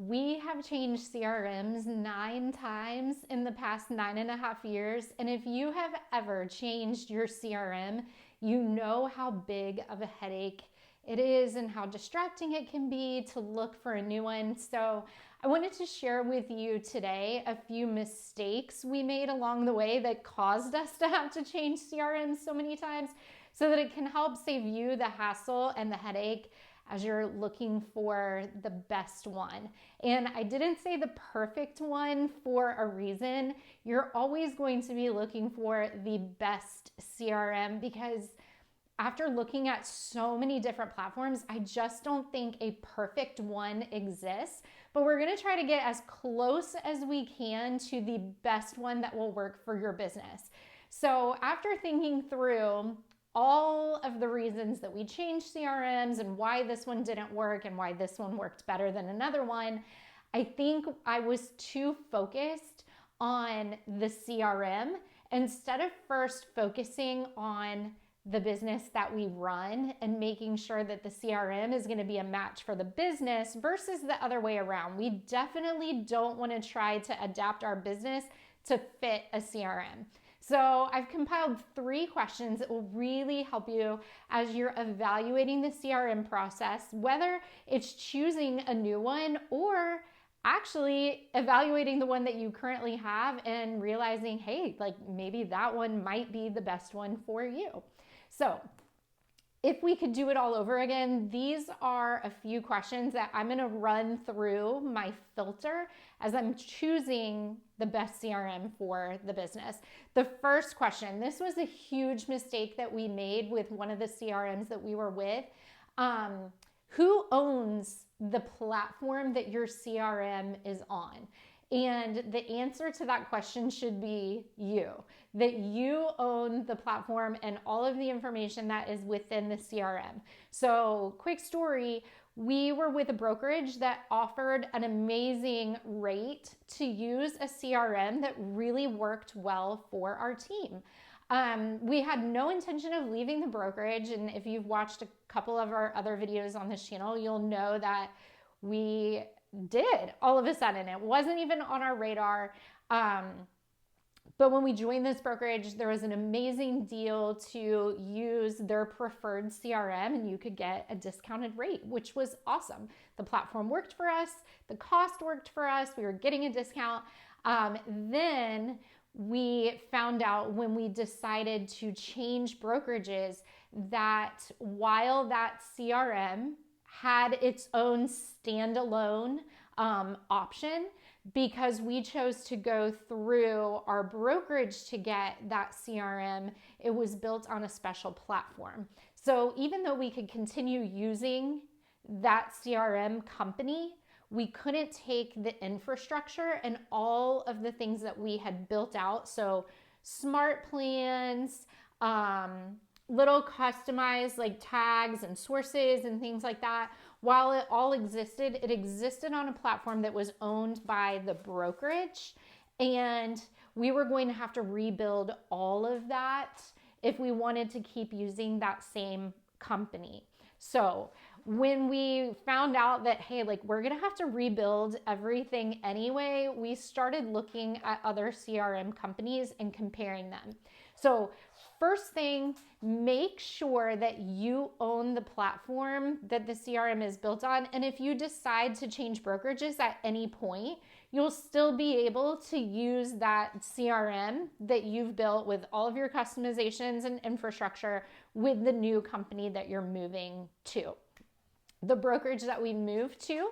We have changed CRMs 9 times in the past 9.5 years. And if you have ever changed your CRM, you know how big of a headache it is and how distracting it can be to look for a new one. So I wanted to share with you today a few mistakes we made along the way that caused us to have to change CRMs so many times so that it can help save you the hassle and the headache as you're looking for the best one. And I didn't say the perfect one for a reason. You're always going to be looking for the best CRM because after looking at so many different platforms, I just don't think a perfect one exists. But we're gonna try to get as close as we can to the best one that will work for your business. So after thinking through all of the reasons that we changed CRMs and why this one didn't work and why this one worked better than another one, I think I was too focused on the CRM instead of first focusing on the business that we run and making sure that the CRM is going to be a match for the business versus the other way around. We definitely don't want to try to adapt our business to fit a CRM. So I've compiled 3 questions that will really help you as you're evaluating the CRM process, whether it's choosing a new one or actually evaluating the one that you currently have and realizing, hey, like maybe that one might be the best one for you. So if we could do it all over again, these are a few questions that I'm going to run through my filter as I'm choosing the best CRM for the business. The first question, this was a huge mistake that we made with one of the CRMs that we were with. Who owns the platform that your CRM is on? And the answer to that question should be you, that you own the platform and all of the information that is within the CRM. So quick story, we were with a brokerage that offered an amazing rate to use a CRM that really worked well for our team. We had no intention of leaving the brokerage. And if you've watched a couple of our other videos on this channel, you'll know that we did all of a sudden. It wasn't even on our radar. But when we joined this brokerage, there was an amazing deal to use their preferred CRM and you could get a discounted rate, which was awesome. The platform worked for us. The cost worked for us. We were getting a discount. Then we found out when we decided to change brokerages that while that CRM had its own standalone option, because we chose to go through our brokerage to get that CRM, it was built on a special platform. So even though we could continue using that CRM company, we couldn't take the infrastructure and all of the things that we had built out. So smart plans, little customized like tags and sources and things like that. While it all existed, it existed on a platform that was owned by the brokerage. And we were going to have to rebuild all of that if we wanted to keep using that same company. So when we found out that, hey, like we're going to have to rebuild everything anyway, we started looking at other CRM companies and comparing them. So first thing, make sure that you own the platform that the CRM is built on. And if you decide to change brokerages at any point, you'll still be able to use that CRM that you've built with all of your customizations and infrastructure with the new company that you're moving to. The brokerage that we moved to,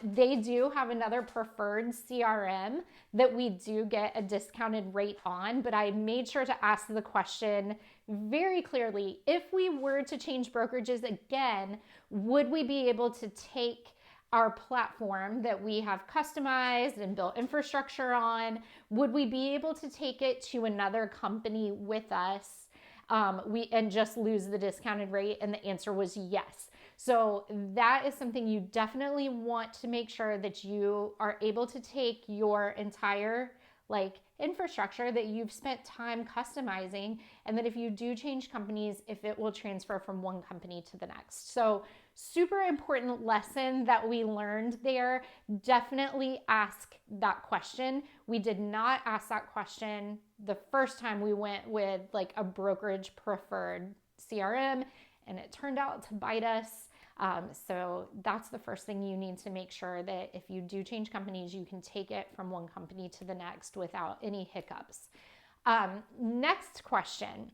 they do have another preferred CRM that we do get a discounted rate on, but I made sure to ask the question very clearly, if we were to change brokerages again, would we be able to take our platform that we have customized and built infrastructure on, would we be able to take it to another company with us and just lose the discounted rate? And the answer was yes. So that is something you definitely want to make sure that you are able to take your entire infrastructure that you've spent time customizing, and that if you do change companies, if it will transfer from one company to the next. So super important lesson that we learned there. Definitely ask that question. We did not ask that question the first time we went with like a brokerage preferred CRM, and it turned out to bite us. So that's the first thing you need to make sure, that if you do change companies, you can take it from one company to the next without any hiccups. Next question.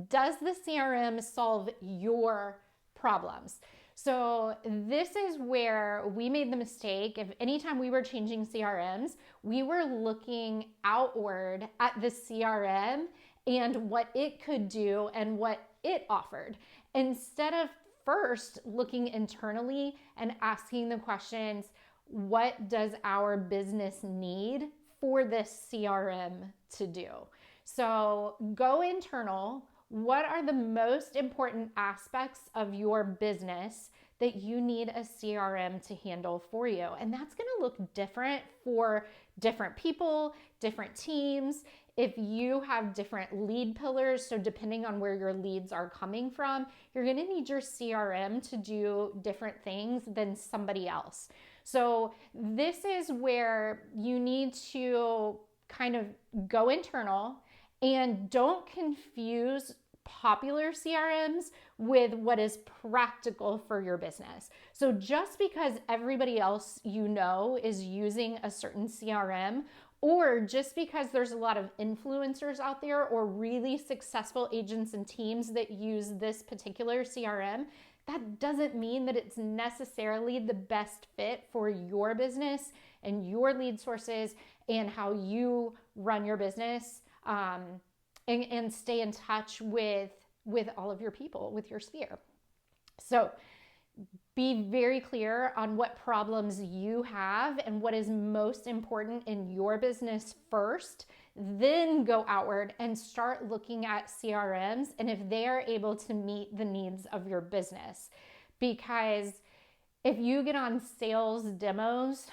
Does the CRM solve your problems? So this is where we made the mistake. If anytime we were changing CRMs, we were looking outward at the CRM and what it could do and what it offered, instead of first looking internally and asking the questions, what does our business need for this CRM to do? So go internal. What are the most important aspects of your business that you need a CRM to handle for you? And that's going to look different for different people, different teams. If you have different lead pillars, so depending on where your leads are coming from, you're going to need your CRM to do different things than somebody else. So this is where you need to kind of go internal, and don't confuse popular CRMs with what is practical for your business. So just because everybody else you know is using a certain CRM, or just because there's a lot of influencers out there or really successful agents and teams that use this particular CRM, that doesn't mean that it's necessarily the best fit for your business and your lead sources and how you run your business, and stay in touch with all of your people, with your sphere. So be very clear on what problems you have and what is most important in your business first, then go outward and start looking at CRMs and if they are able to meet the needs of your business. Because if you get on sales demos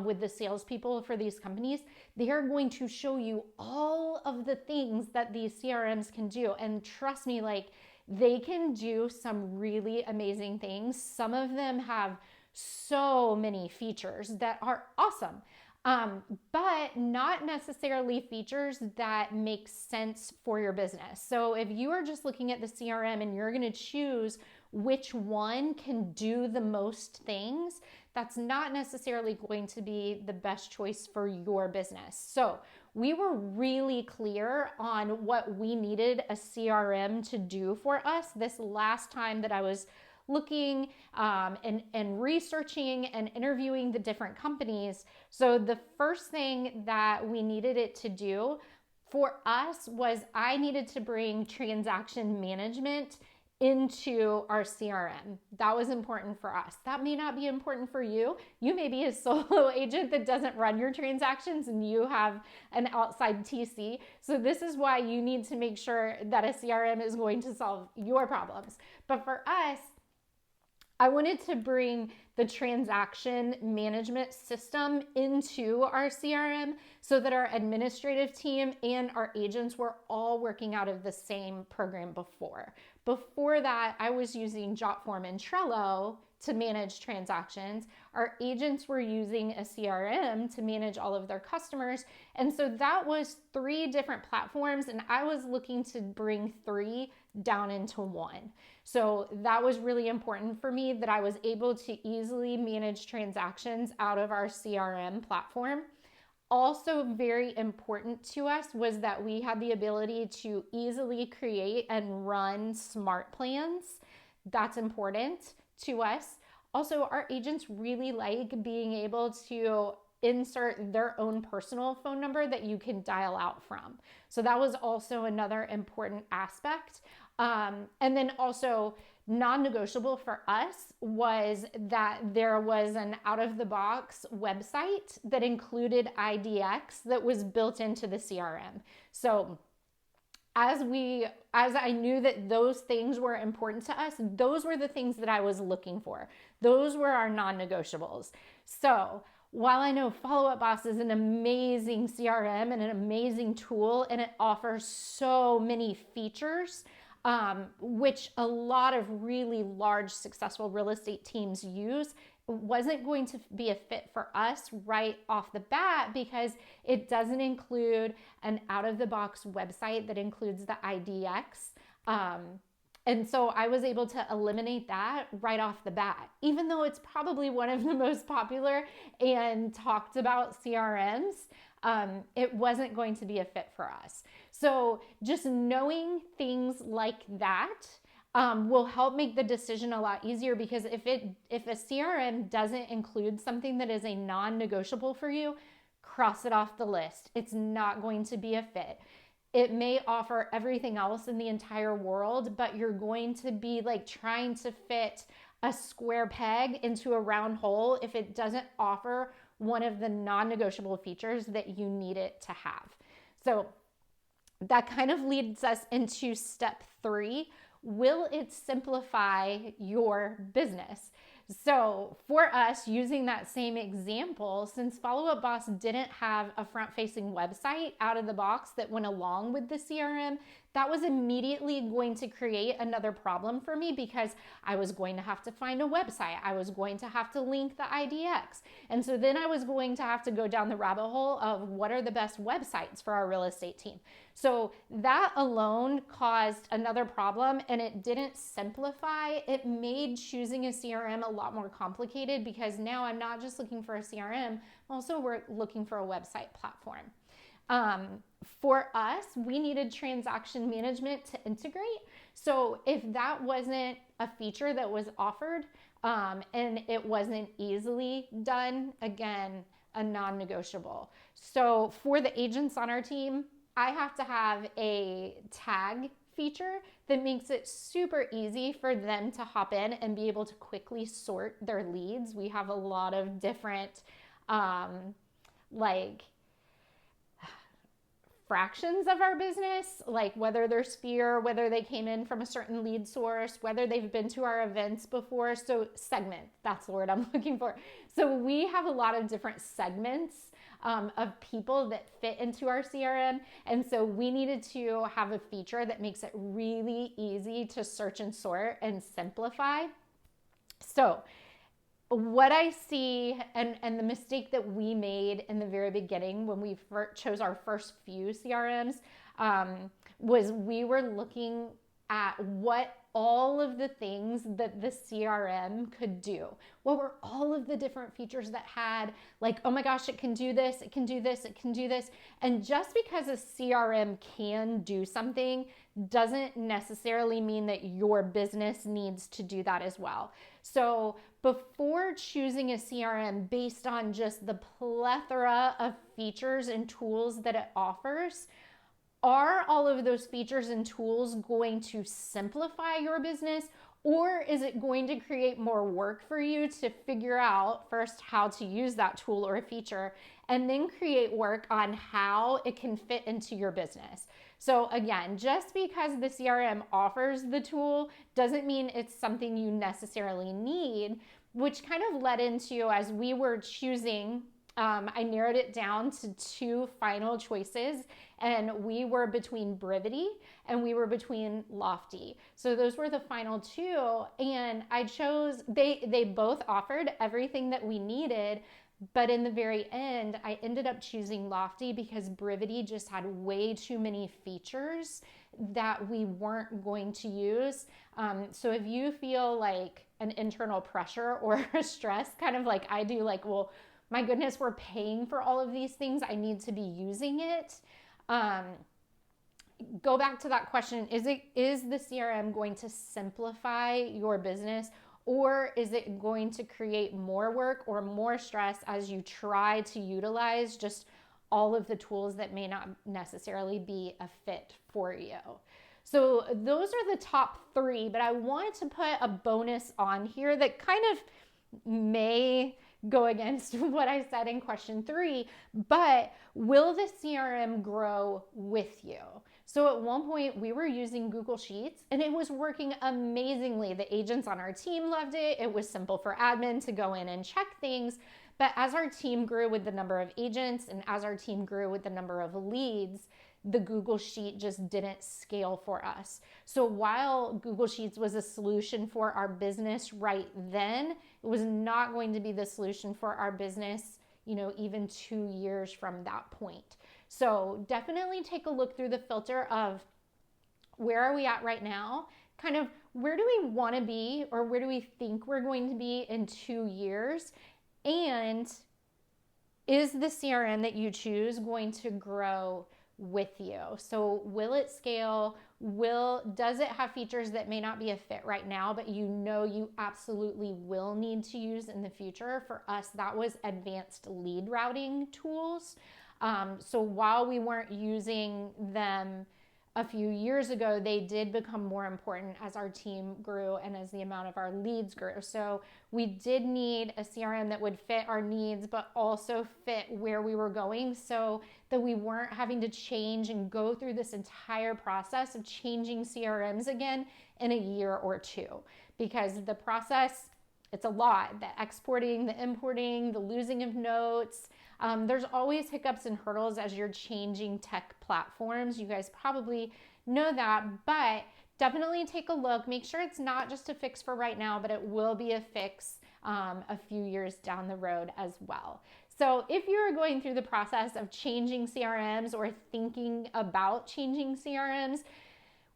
with the salespeople for these companies, they are going to show you all of the things that these CRMs can do. And trust me, like, they can do some really amazing things. Some of them have so many features that are awesome, but not necessarily features that make sense for your business. So if you are just looking at the CRM and you're going to choose which one can do the most things, that's not necessarily going to be the best choice for your business. So we were really clear on what we needed a CRM to do for us this last time that I was looking and researching and interviewing the different companies. So the first thing that we needed it to do for us was I needed to bring transaction management into our CRM. That was important for us. That may not be important for you. You may be a solo agent that doesn't run your transactions and you have an outside TC. So this is why you need to make sure that a CRM is going to solve your problems. But for us, I wanted to bring the transaction management system into our CRM so that our administrative team and our agents were all working out of the same program before. Before that, I was using Jotform and Trello to manage transactions. Our agents were using a CRM to manage all of their customers. And so that was 3 different platforms, and I was looking to bring 3 down into 1. So that was really important for me, that I was able to easily manage transactions out of our CRM platform. Also very important to us was that we had the ability to easily create and run smart plans. That's important to us. Also, our agents really like being able to insert their own personal phone number that you can dial out from. So that was also another important aspect. And then also non-negotiable for us was that there was an out-of-the-box website that included IDX that was built into the CRM. So as I knew that those things were important to us, those were the things that I was looking for. Those were our non-negotiables. So while I know Follow Up Boss is an amazing CRM and an amazing tool, and it offers so many features, which a lot of really large, successful real estate teams use, wasn't going to be a fit for us right off the bat because it doesn't include an out-of-the-box website that includes the IDX. And so I was able to eliminate that right off the bat, even though it's probably one of the most popular and talked about CRMs. It wasn't going to be a fit for us. So just knowing things like that will help make the decision a lot easier, because if a CRM doesn't include something that is a non-negotiable for you, cross it off the list. It's not going to be a fit. It may offer everything else in the entire world, but you're going to be like trying to fit a square peg into a round hole if it doesn't offer one of the non-negotiable features that you need it to have. So that kind of leads us into step 3. Will it simplify your business? So for us, using that same example, since Follow Up Boss didn't have a front-facing website out of the box that went along with the CRM, that was immediately going to create another problem for me, because I was going to have to find a website. I was going to have to link the IDX. And so then I was going to have to go down the rabbit hole of what are the best websites for our real estate team. So that alone caused another problem, and it didn't simplify. It made choosing a CRM a lot more complicated, because now I'm not just looking for a CRM, also we're looking for a website platform. For us, we needed transaction management to integrate. So if that wasn't a feature that was offered, and it wasn't easily done, again, a non-negotiable. So for the agents on our team, I have to have a tag feature that makes it super easy for them to hop in and be able to quickly sort their leads. We have a lot of different fractions of our business, like whether they're sphere, whether they came in from a certain lead source, whether they've been to our events before. So segment, that's the word I'm looking for. So we have a lot of different segments of people that fit into our CRM. And so we needed to have a feature that makes it really easy to search and sort and simplify. So what I see, and the mistake that we made in the very beginning when we chose our first few CRMs, was we were looking at what all of the things that the CRM could do. What were all of the different features that had, like, oh my gosh, it can do this, it can do this, it can do this. And just because a CRM can do something doesn't necessarily mean that your business needs to do that as well. So before choosing a CRM based on just the plethora of features and tools that it offers, are all of those features and tools going to simplify your business, or is it going to create more work for you to figure out first how to use that tool or feature, and then create work on how it can fit into your business? So again, just because the CRM offers the tool doesn't mean it's something you necessarily need, which kind of led into, as we were choosing, I narrowed it down to 2 final choices, and we were between Brevity and we were between Lofty. So those were the final 2, and I chose, they both offered everything that we needed, but in the very end, I ended up choosing Lofty because Brevity just had way too many features that we weren't going to use. So if you feel like an internal pressure or a stress, kind of like I do, like, well, my goodness, we're paying for all of these things, I need to be using it. Go back to that question. Is the CRM going to simplify your business, or is it going to create more work or more stress as you try to utilize just all of the tools that may not necessarily be a fit for you? So those are the top 3, but I wanted to put a bonus on here that kind of may go against what I said in question 3, but will the CRM grow with you? So at one point we were using Google Sheets and it was working amazingly. The agents on our team loved it. It was simple for admin to go in and check things. But as our team grew with the number of agents and as our team grew with the number of leads, the Google Sheet just didn't scale for us. So while Google Sheets was a solution for our business right then, it was not going to be the solution for our business, even 2 years from that point. So definitely take a look through the filter of where are we at right now? Kind of where do we want to be, or where do we think we're going to be in 2 years? And is the CRM that you choose going to grow with you? So will it scale? Does it have features that may not be a fit right now, but you absolutely will need to use in the future? For us, that was advanced lead routing tools. So while we weren't using them a few years ago, they did become more important as our team grew and as the amount of our leads grew. So we did need a CRM that would fit our needs, but also fit where we were going, so that we weren't having to change and go through this entire process of changing CRMs again in a year or two. Because the process, it's a lot. The exporting, the importing, the losing of notes. There's always hiccups and hurdles as you're changing tech platforms. You guys probably know that, but definitely take a look. Make sure it's not just a fix for right now, but it will be a fix a few years down the road as well. So if you're going through the process of changing CRMs or thinking about changing CRMs,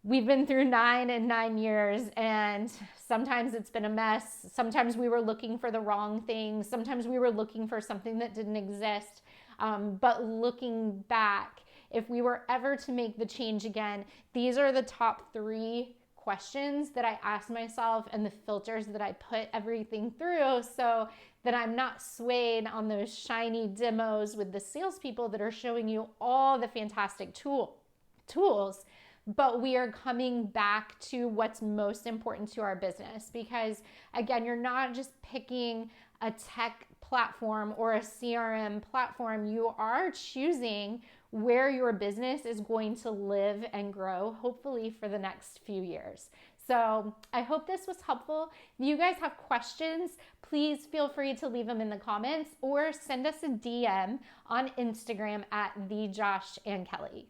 we've been through 9 years, and sometimes it's been a mess. Sometimes we were looking for the wrong thing. Sometimes we were looking for something that didn't exist. But looking back, if we were ever to make the change again, these are the top 3 questions that I ask myself and the filters that I put everything through, so that I'm not swayed on those shiny demos with the salespeople that are showing you all the fantastic tools. But we are coming back to what's most important to our business, because again, you're not just picking a tech platform or a CRM platform. You are choosing where your business is going to live and grow, hopefully for the next few years. So I hope this was helpful. If you guys have questions, please feel free to leave them in the comments or send us a DM on Instagram at @TheJoshAndKelly.